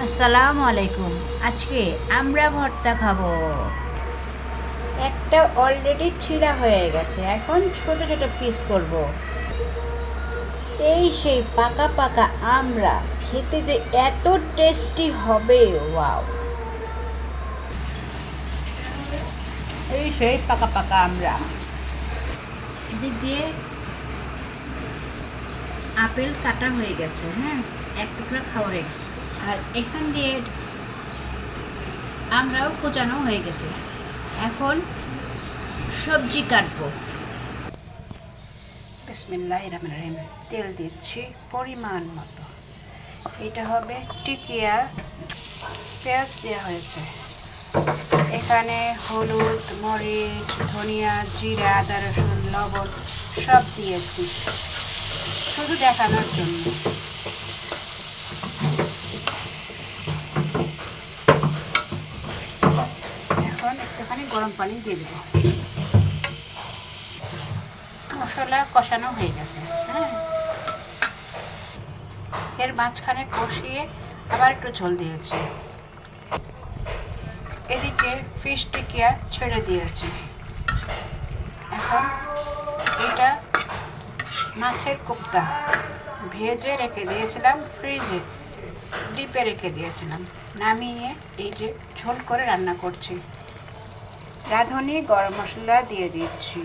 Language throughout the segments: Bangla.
আসসালামু আলাইকুম। আজকে আমরা ভর্তা খাবো। একটা অলরেডি ছিঁড়া হয়ে গেছে, এখন ছোট ছোট পিস করব। এই সেই পাকা পাকা আমরা, খেতে যে এত টেস্টি হবে, ওয়াও! এই সেই পাকা পাকা আমরা। এদিক দিয়ে আপেল কাটা হয়ে গেছে, হ্যাঁ, এক টুকরা খাওয়া হয়ে গেছে। আর এখান দিয়ে আমরাও কোচানো হয়ে গেছে। এখন সবজি কাটবো। বিসমিল্লাহির রহমানির রহিম। তেল দিচ্ছি পরিমাণ মতো। এটা হবে টিকিয়া। পেঁয়াজ দেওয়া হয়েছে। এখানে হলুদ, মরিচ, ধনিয়া, জিরা, আদা, রসুন, লবণ সব দিয়েছি শুধু দেখানোর জন্য। এখন একটুখানি গরম পানি দিয়ে দেবো। মশলা কষানো হয়ে গেছে, হ্যাঁ। এর মাঝখানে কষিয়ে আবার একটু ঝোল দিয়েছি। এদিকে ফিশ টিকিয়া ছেড়ে দিয়েছি। এখন এটা মাছের কোপ্তা ভেজে রেখে দিয়েছিলাম, ফ্রিজে ডিপে রেখে দিয়েছিলাম। নামিয়ে এই যে ঝোল করে রান্না করছি। রাঁধুনি গরম মশলা দিয়ে দিচ্ছি।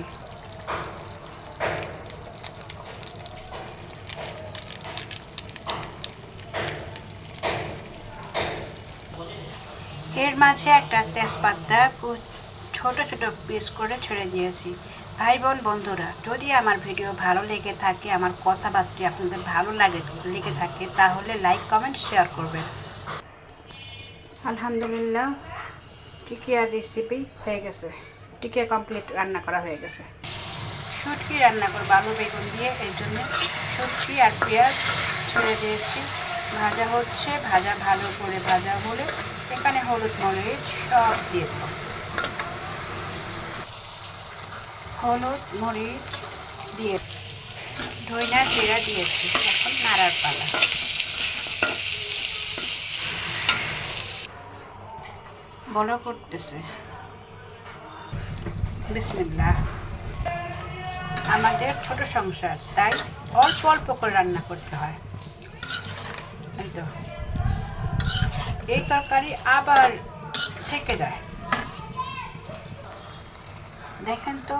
এর মাঝে একটা তেজপাতা ছোট ছোট পিস করে ছেড়ে দিয়েছি। ভাই বোন বন্ধুরা, যদি আমার ভিডিও ভালো লেগে থাকে, আমার কথাবার্তা আপনাদের ভালো লেগে থাকে, তাহলে লাইক কমেন্ট শেয়ার করবেন। আলহামদুলিল্লাহ, টিকিয়ার রেসিপি হয়ে গেছে। টিকিয়া কমপ্লিট রান্না করা হয়ে গেছে। শুটকি রান্না করবো আলু বেগুন দিয়ে, এই জন্য শুটকি আর পেঁয়াজ ছেড়ে দিয়েছি। ভাজা হচ্ছে, ভালো করে ভাজা হলে এখানে হলুদ মরিচ সব দিয়ে দেবো। হলুদ মরিচ দিয়ে ধইনা জিরা দিয়েছি। এখন নাড়ার পালা। বড় করতেছে। বিসমিল্লাহ। আমাদের ছোট সংসার, তাই অল্প অল্প করে রান্না করতে হয়। এই তো, এই তরকারি আবার থেকে যায়। দেখেন তো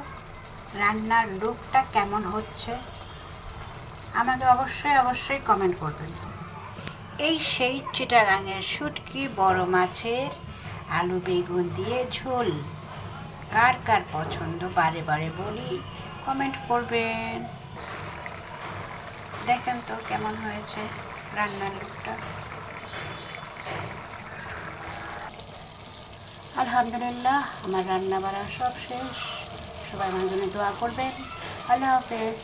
রান্নার লুকটা কেমন হচ্ছে, আমাকে অবশ্যই কমেন্ট করবেন। এই সেই চিটাগাঙের শুটকি বড় মাছের আলু বেগুন দিয়ে ঝোল। কার কার পছন্দ বারে বারে বলি, কমেন্ট করবেন। দেখেন তো কেমন হয়েছে রান্নার লুকটা। আলহামদুলিল্লাহ, আমার রান্না বাড়া সব শেষ। সবাই আমার জন্য দোয়া করবেন। আল্লাহ হাফেজ।